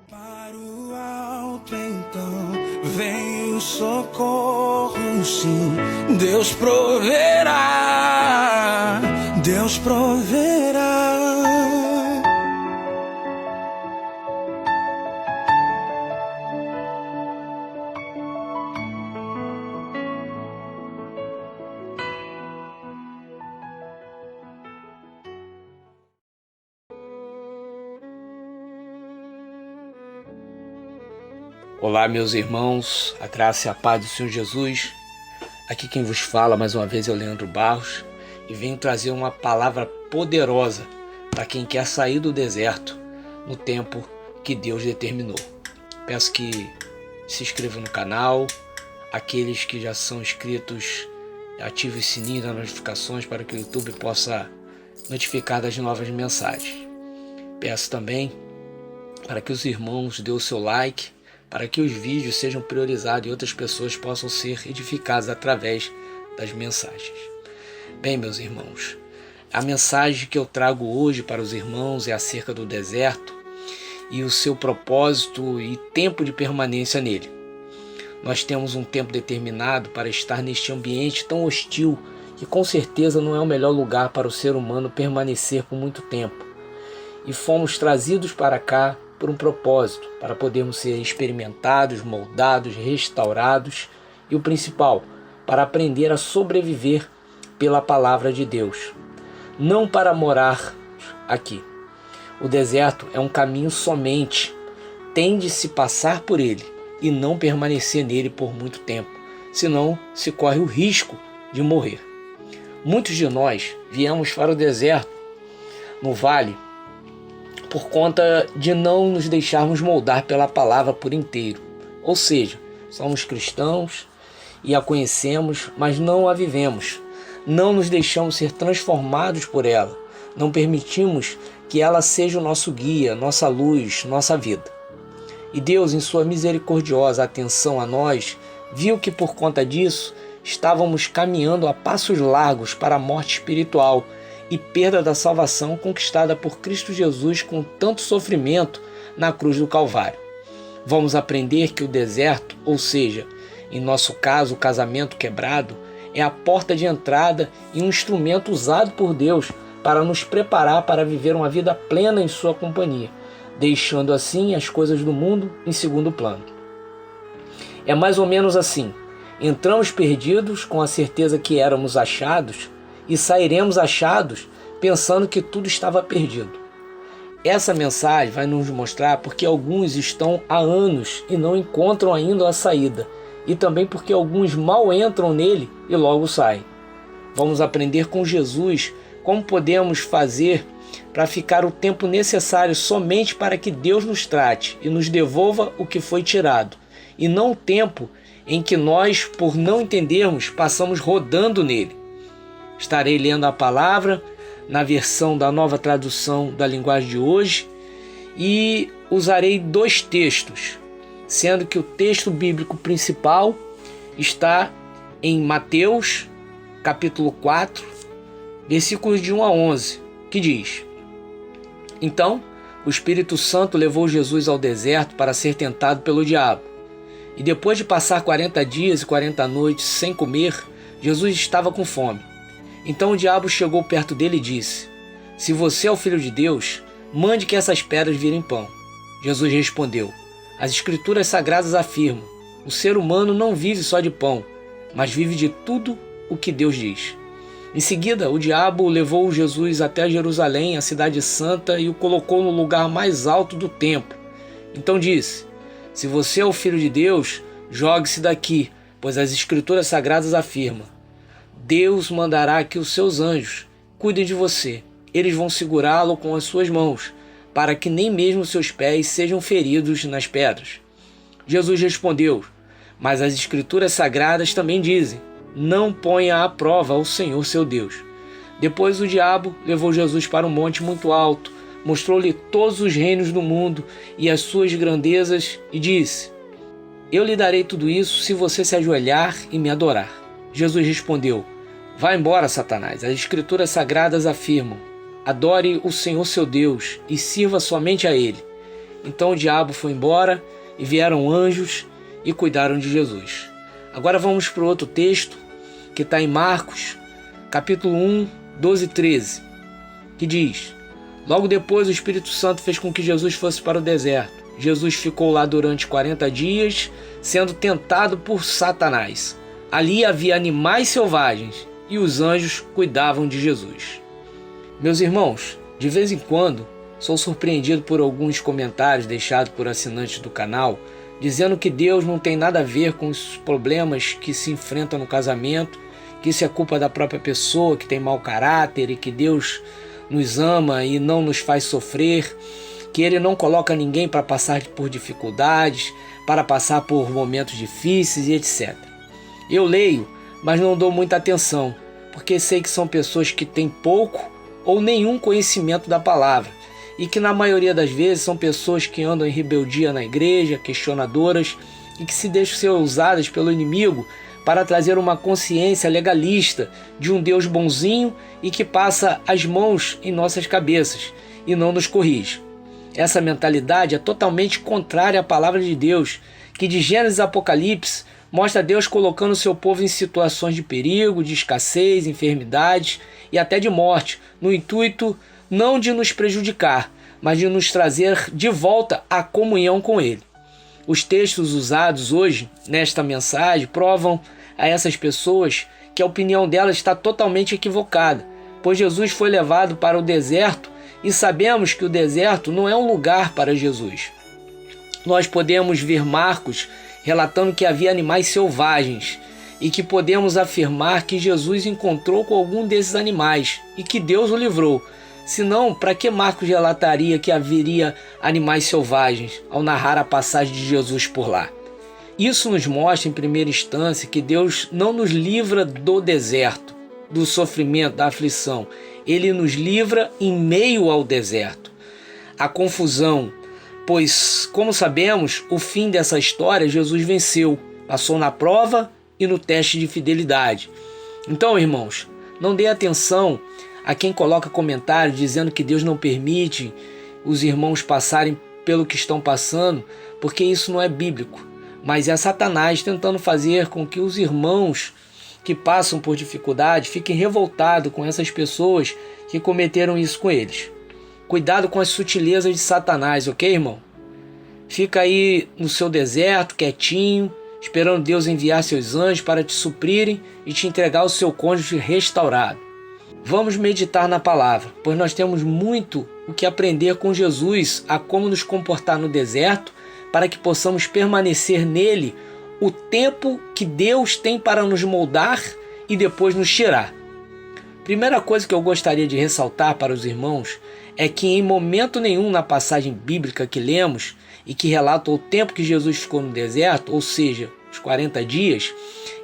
Para o alto então vem o socorro, sim. Deus proverá, Deus proverá. Olá, meus irmãos, a graça e a paz do Senhor Jesus. Aqui quem vos fala mais uma vez é o Leandro Barros e venho trazer uma palavra poderosa para quem quer sair do deserto no tempo que Deus determinou. Peço que se inscrevam no canal, aqueles que já são inscritos, ativem o sininho das notificações para que o YouTube possa notificar das novas mensagens. Peço também para que os irmãos dêem o seu like, para que os vídeos sejam priorizados e outras pessoas possam ser edificadas através das mensagens. Bem, meus irmãos, a mensagem que eu trago hoje para os irmãos é acerca do deserto e o seu propósito e tempo de permanência nele. Nós temos um tempo determinado para estar neste ambiente tão hostil que com certeza não é o melhor lugar para o ser humano permanecer por muito tempo. E fomos trazidos para cá por um propósito, para podermos ser experimentados, moldados, restaurados e o principal, para aprender a sobreviver pela palavra de Deus, não para morar aqui. O deserto é um caminho somente, tem de se passar por ele e não permanecer nele por muito tempo, senão se corre o risco de morrer. Muitos de nós viemos para o deserto, no vale, por conta de não nos deixarmos moldar pela palavra por inteiro. Ou seja, somos cristãos e a conhecemos, mas não a vivemos. Não nos deixamos ser transformados por ela. Não permitimos que ela seja o nosso guia, nossa luz, nossa vida. E Deus, em sua misericordiosa atenção a nós, viu que por conta disso estávamos caminhando a passos largos para a morte espiritual e perda da salvação conquistada por Cristo Jesus com tanto sofrimento na cruz do Calvário. Vamos aprender que o deserto, ou seja, em nosso caso o casamento quebrado, é a porta de entrada e um instrumento usado por Deus para nos preparar para viver uma vida plena em sua companhia, deixando assim as coisas do mundo em segundo plano. É mais ou menos assim: entramos perdidos com a certeza que éramos achados e sairemos achados pensando que tudo estava perdido. Essa mensagem vai nos mostrar porque alguns estão há anos e não encontram ainda a saída, e também porque alguns mal entram nele e logo saem. Vamos aprender com Jesus como podemos fazer para ficar o tempo necessário somente para que Deus nos trate e nos devolva o que foi tirado, e não o tempo em que nós, por não entendermos, passamos rodando nele. Estarei lendo a palavra na versão da nova tradução da linguagem de hoje e usarei dois textos, sendo que o texto bíblico principal está em Mateus, capítulo 4, versículos de 1 a 11, que diz: Então, o Espírito Santo levou Jesus ao deserto para ser tentado pelo diabo. E depois de passar 40 dias e 40 noites sem comer, Jesus estava com fome. Então o diabo chegou perto dele e disse: Se você é o Filho de Deus, mande que essas pedras virem pão. Jesus respondeu: As Escrituras Sagradas afirmam: o ser humano não vive só de pão, mas vive de tudo o que Deus diz. Em seguida, o diabo levou Jesus até Jerusalém, a cidade santa, e o colocou no lugar mais alto do templo. Então disse: Se você é o Filho de Deus, jogue-se daqui, pois as Escrituras Sagradas afirmam: Deus mandará que os seus anjos cuidem de você. Eles vão segurá-lo com as suas mãos, para que nem mesmo seus pés sejam feridos nas pedras. Jesus respondeu: Mas as Escrituras Sagradas também dizem: Não ponha à prova o Senhor seu Deus. Depois o diabo levou Jesus para um monte muito alto, mostrou-lhe todos os reinos do mundo e as suas grandezas e disse: Eu lhe darei tudo isso se você se ajoelhar e me adorar. Jesus respondeu: Vá embora, Satanás. As Escrituras Sagradas afirmam: Adore o Senhor seu Deus e sirva somente a Ele. Então o diabo foi embora e vieram anjos e cuidaram de Jesus. Agora vamos para o outro texto que está em Marcos, capítulo 1, 12 e 13, que diz: Logo depois o Espírito Santo fez com que Jesus fosse para o deserto. Jesus ficou lá durante 40 dias, sendo tentado por Satanás. Ali havia animais selvagens e os anjos cuidavam de Jesus. Meus irmãos, de vez em quando sou surpreendido por alguns comentários deixados por assinantes do canal, dizendo que Deus não tem nada a ver com os problemas que se enfrentam no casamento, que isso é culpa da própria pessoa que tem mau caráter e que Deus nos ama e não nos faz sofrer, que Ele não coloca ninguém para passar por dificuldades, para passar por momentos difíceis e etc. Eu leio, mas não dou muita atenção, porque sei que são pessoas que têm pouco ou nenhum conhecimento da palavra, e que na maioria das vezes são pessoas que andam em rebeldia na igreja, questionadoras, e que se deixam ser usadas pelo inimigo para trazer uma consciência legalista de um Deus bonzinho e que passa as mãos em nossas cabeças e não nos corrige. Essa mentalidade é totalmente contrária à palavra de Deus, que de Gênesis a Apocalipse mostra Deus colocando o seu povo em situações de perigo, de escassez, enfermidades e até de morte, no intuito não de nos prejudicar, mas de nos trazer de volta à comunhão com Ele. Os textos usados hoje nesta mensagem provam a essas pessoas que a opinião delas está totalmente equivocada, pois Jesus foi levado para o deserto e sabemos que o deserto não é um lugar para Jesus. Nós podemos ver Marcos relatando que havia animais selvagens e que podemos afirmar que Jesus encontrou com algum desses animais e que Deus o livrou. Senão, para que Marcos relataria que haveria animais selvagens ao narrar a passagem de Jesus por lá? Isso nos mostra, em primeira instância, que Deus não nos livra do deserto, do sofrimento, da aflição. Ele nos livra em meio ao deserto. A confusão, pois, como sabemos, o fim dessa história, Jesus venceu, passou na prova e no teste de fidelidade. Então, irmãos, não dê atenção a quem coloca comentários dizendo que Deus não permite os irmãos passarem pelo que estão passando, porque isso não é bíblico, mas é Satanás tentando fazer com que os irmãos que passam por dificuldade fiquem revoltados com essas pessoas que cometeram isso com eles. Cuidado com as sutilezas de Satanás, ok, irmão? Fica aí no seu deserto, quietinho, esperando Deus enviar seus anjos para te suprirem e te entregar o seu cônjuge restaurado. Vamos meditar na palavra, pois nós temos muito o que aprender com Jesus a como nos comportar no deserto para que possamos permanecer nele o tempo que Deus tem para nos moldar e depois nos tirar. Primeira coisa que eu gostaria de ressaltar para os irmãos é que em momento nenhum na passagem bíblica que lemos e que relata o tempo que Jesus ficou no deserto, ou seja, os 40 dias,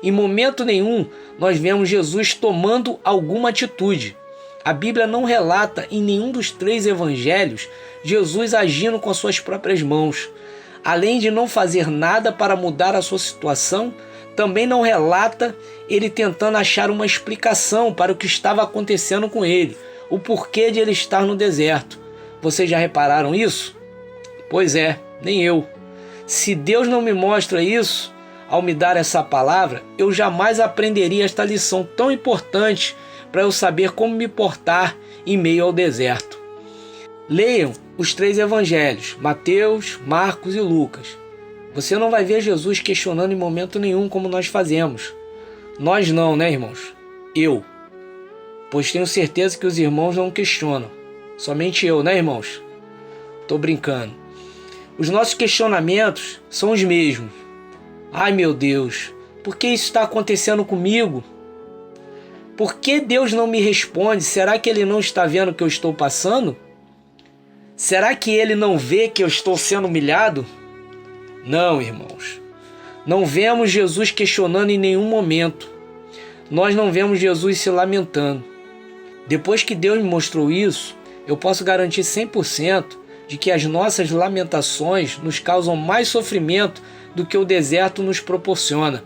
em momento nenhum nós vemos Jesus tomando alguma atitude. A Bíblia não relata em nenhum dos 3 evangelhos Jesus agindo com as suas próprias mãos. Além de não fazer nada para mudar a sua situação, também não relata ele tentando achar uma explicação para o que estava acontecendo com ele, o porquê de ele estar no deserto. Vocês já repararam isso? Pois é, nem eu. Se Deus não me mostra isso, ao me dar essa palavra, eu jamais aprenderia esta lição tão importante para eu saber como me portar em meio ao deserto. Leiam os 3 evangelhos, Mateus, Marcos e Lucas. Você não vai ver Jesus questionando em momento nenhum como nós fazemos. Nós não, né, irmãos? Eu. Pois tenho certeza que os irmãos não questionam. Somente eu, né, irmãos? Tô brincando. Os nossos questionamentos são os mesmos. Ai, meu Deus, por que isso está acontecendo comigo? Por que Deus não me responde? Será que Ele não está vendo o que eu estou passando? Será que Ele não vê que eu estou sendo humilhado? Não, irmãos. Não vemos Jesus questionando em nenhum momento. Nós não vemos Jesus se lamentando. Depois que Deus me mostrou isso, eu posso garantir 100% de que as nossas lamentações nos causam mais sofrimento do que o deserto nos proporciona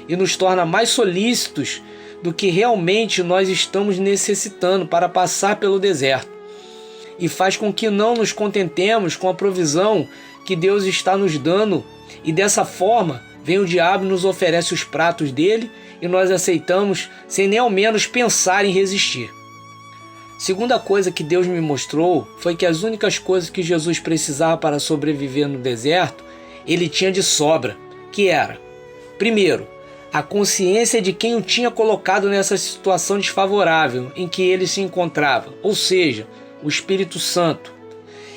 e nos torna mais solícitos do que realmente nós estamos necessitando para passar pelo deserto. e faz com que não nos contentemos com a provisão que Deus está nos dando, e dessa forma vem o diabo e nos oferece os pratos dele e nós aceitamos sem nem ao menos pensar em resistir. Segunda coisa que Deus me mostrou foi que as únicas coisas que Jesus precisava para sobreviver no deserto, ele tinha de sobra, que era, primeiro, a consciência de quem o tinha colocado nessa situação desfavorável em que ele se encontrava, ou seja, o Espírito Santo.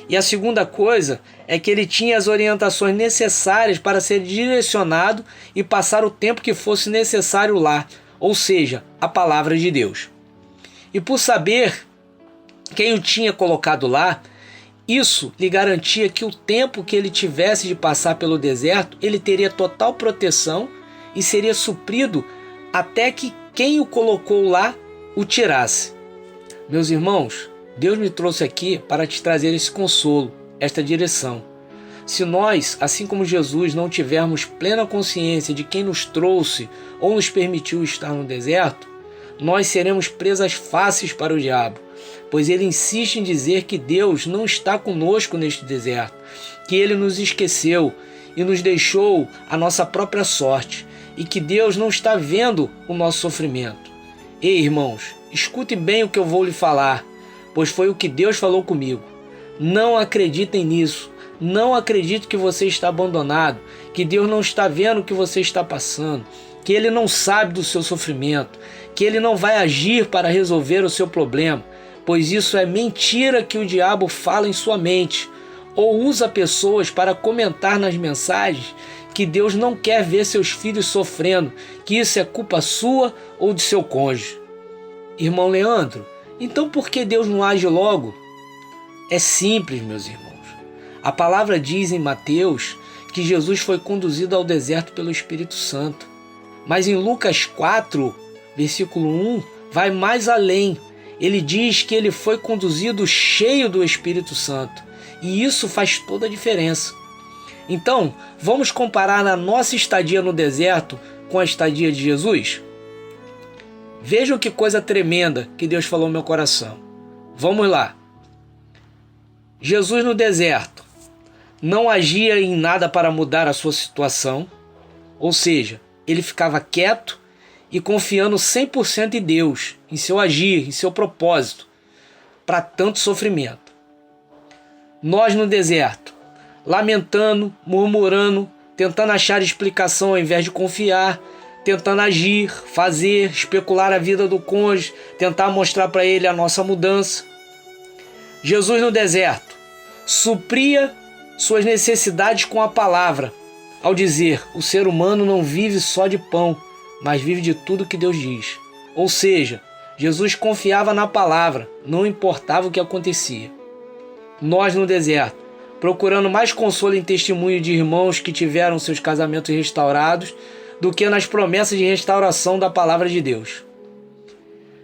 E a segunda coisa é que ele tinha as orientações necessárias para ser direcionado e passar o tempo que fosse necessário lá, ou seja, a palavra de Deus. E por saber quem o tinha colocado lá, isso lhe garantia que o tempo que ele tivesse de passar pelo deserto, ele teria total proteção e seria suprido até que quem o colocou lá o tirasse. Meus irmãos, Deus me trouxe aqui para te trazer esse consolo, esta direção. Se nós, assim como Jesus, não tivermos plena consciência de quem nos trouxe ou nos permitiu estar no deserto, nós seremos presas fáceis para o diabo, pois ele insiste em dizer que Deus não está conosco neste deserto, que ele nos esqueceu e nos deixou à nossa própria sorte, e que Deus não está vendo o nosso sofrimento. Ei, irmãos, escute bem o que eu vou lhe falar, pois foi o que Deus falou comigo. Não acreditem nisso. Não acredite que você está abandonado, que Deus não está vendo o que você está passando, que Ele não sabe do seu sofrimento, que Ele não vai agir para resolver o seu problema, pois isso é mentira que o diabo fala em sua mente, ou usa pessoas para comentar nas mensagens que Deus não quer ver seus filhos sofrendo, que isso é culpa sua ou de seu cônjuge. Irmão Leandro, então por que Deus não age logo? É simples, meus irmãos. A palavra diz em Mateus que Jesus foi conduzido ao deserto pelo Espírito Santo. Mas em Lucas 4, versículo 1, vai mais além. Ele diz que ele foi conduzido cheio do Espírito Santo. E isso faz toda a diferença. Então, vamos comparar a nossa estadia no deserto com a estadia de Jesus? Vejam que coisa tremenda que Deus falou no meu coração. Vamos lá. Jesus no deserto não agia em nada para mudar a sua situação, ou seja, ele ficava quieto e confiando 100% em Deus, em seu agir, em seu propósito, para tanto sofrimento. Nós no deserto, lamentando, murmurando, tentando achar explicação ao invés de confiar, tentando agir, fazer, especular a vida do cônjuge, tentar mostrar para ele a nossa mudança. Jesus no deserto supria suas necessidades com a palavra, ao dizer: o ser humano não vive só de pão, mas vive de tudo que Deus diz. Ou seja, Jesus confiava na palavra, não importava o que acontecia. Nós no deserto, procurando mais consolo em testemunho de irmãos que tiveram seus casamentos restaurados, do que nas promessas de restauração da palavra de Deus.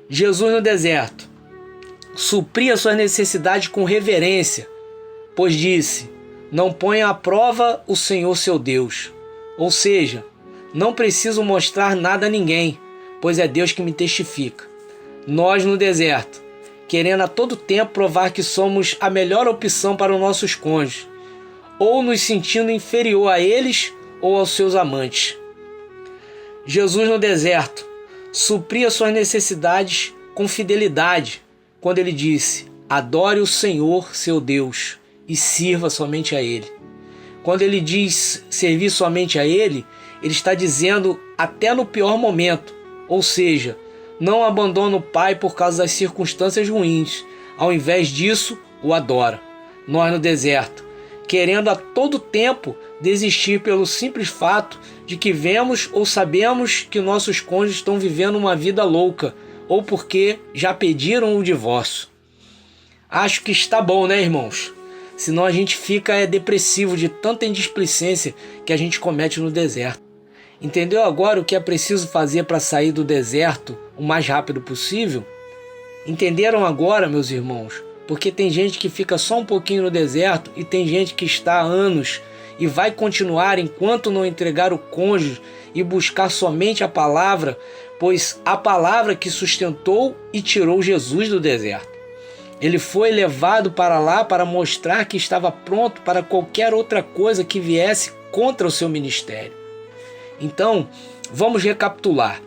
Jesus no deserto supria suas necessidades com reverência, pois disse: não ponha à prova o Senhor seu Deus. Ou seja, não preciso mostrar nada a ninguém, pois é Deus que me testifica. Nós no deserto, querendo a todo tempo provar que somos a melhor opção para os nossos cônjuges, ou nos sentindo inferior a eles ou aos seus amantes. Jesus no deserto supria suas necessidades com fidelidade, quando ele disse: adore o Senhor seu Deus e sirva somente a Ele. Quando ele diz servir somente a Ele, ele está dizendo até no pior momento, ou seja, não abandona o Pai por causa das circunstâncias ruins, ao invés disso, o adora. Nós no deserto, querendo a todo tempo desistir pelo simples fato de que vemos ou sabemos que nossos cônjuges estão vivendo uma vida louca, ou porque já pediram o divórcio. Acho que está bom, né, irmãos? Senão a gente fica depressivo de tanta indisplicência que a gente comete no deserto. Entendeu agora o que é preciso fazer para sair do deserto o mais rápido possível? Entenderam agora, meus irmãos? Porque tem gente que fica só um pouquinho no deserto e tem gente que está há anos e vai continuar enquanto não entregar o cônjuge e buscar somente a palavra, pois a palavra que sustentou e tirou Jesus do deserto. Ele foi levado para lá para mostrar que estava pronto para qualquer outra coisa que viesse contra o seu ministério. Então, vamos recapitular.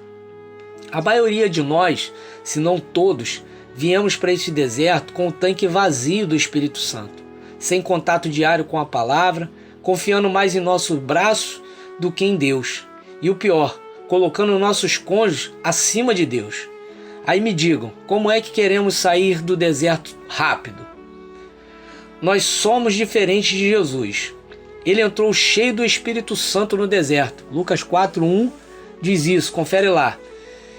A maioria de nós, se não todos, viemos para esse deserto com o tanque vazio do Espírito Santo, sem contato diário com a palavra, confiando mais em nossos braços do que em Deus. E o pior, colocando nossos cônjuges acima de Deus. Aí me digam, como é que queremos sair do deserto rápido? Nós somos diferentes de Jesus. Ele entrou cheio do Espírito Santo no deserto. Lucas 4:1 diz isso, confere lá.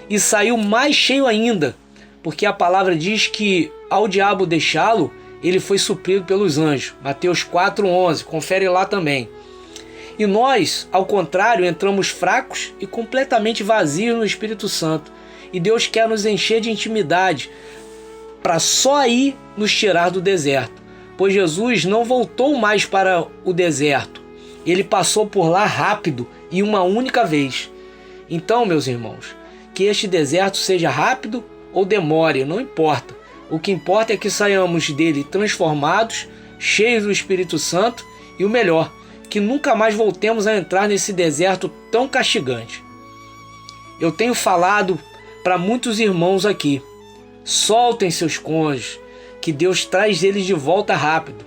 E saiu mais cheio ainda, porque a palavra diz que ao diabo deixá-lo, ele foi suprido pelos anjos. Mateus 4:11, confere lá também. E nós, ao contrário, entramos fracos e completamente vazios no Espírito Santo. E Deus quer nos encher de intimidade para só aí nos tirar do deserto. Pois Jesus não voltou mais para o deserto. Ele passou por lá rápido e uma única vez. Então, meus irmãos, que este deserto seja rápido ou demore, não importa. O que importa é que saiamos dele transformados, cheios do Espírito Santo e o melhor, que nunca mais voltemos a entrar nesse deserto tão castigante. Eu tenho falado para muitos irmãos aqui, soltem seus cônjuges, que Deus traz eles de volta rápido.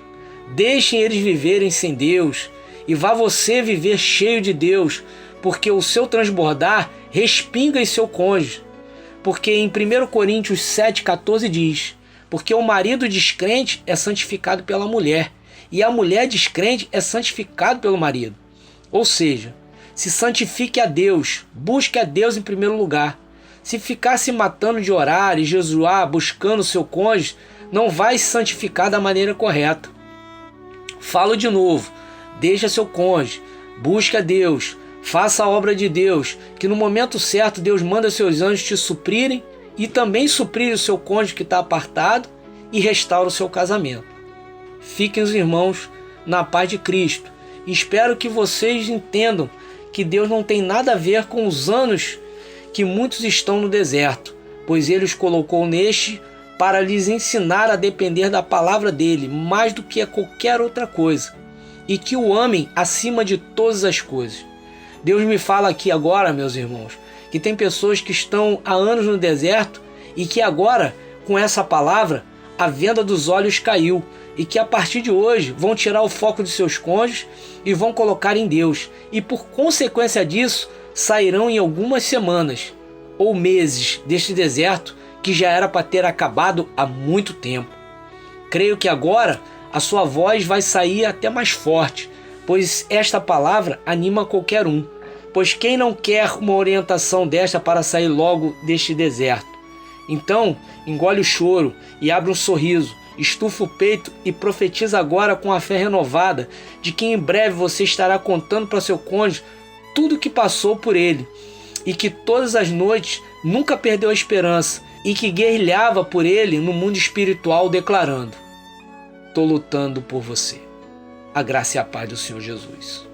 Deixem eles viverem sem Deus e vá você viver cheio de Deus, porque o seu transbordar respinga em seu cônjuge. Porque em 1 Coríntios 7,14 diz, porque o marido descrente é santificado pela mulher, e a mulher descrente é santificada pelo marido. Ou seja, se santifique a Deus, busque a Deus em primeiro lugar. Se ficar se matando de orar e jejuar buscando o seu cônjuge, não vai se santificar da maneira correta. Falo de novo, deixa seu cônjuge, busque a Deus, faça a obra de Deus, que no momento certo Deus manda seus anjos te suprirem e também suprir o seu cônjuge que está apartado e restaura o seu casamento. Fiquem os irmãos na paz de Cristo. Espero que vocês entendam que Deus não tem nada a ver com os anos que muitos estão no deserto, pois Ele os colocou neste para lhes ensinar a depender da palavra dEle mais do que a qualquer outra coisa, e que o amem acima de todas as coisas. Deus me fala aqui agora, meus irmãos, que tem pessoas que estão há anos no deserto e que agora, com essa palavra, a venda dos olhos caiu e que a partir de hoje vão tirar o foco de seus cônjuges e vão colocar em Deus. E por consequência disso, sairão em algumas semanas ou meses deste deserto que já era para ter acabado há muito tempo. Creio que agora a sua voz vai sair até mais forte, pois esta palavra anima qualquer um. Pois quem não quer uma orientação desta para sair logo deste deserto? Então, engole o choro e abre um sorriso, estufa o peito e profetiza agora com a fé renovada de que em breve você estará contando para seu cônjuge tudo que passou por ele, e que todas as noites nunca perdeu a esperança, e que guerrilhava por ele no mundo espiritual declarando: "Tô lutando por você." A graça e a paz do Senhor Jesus.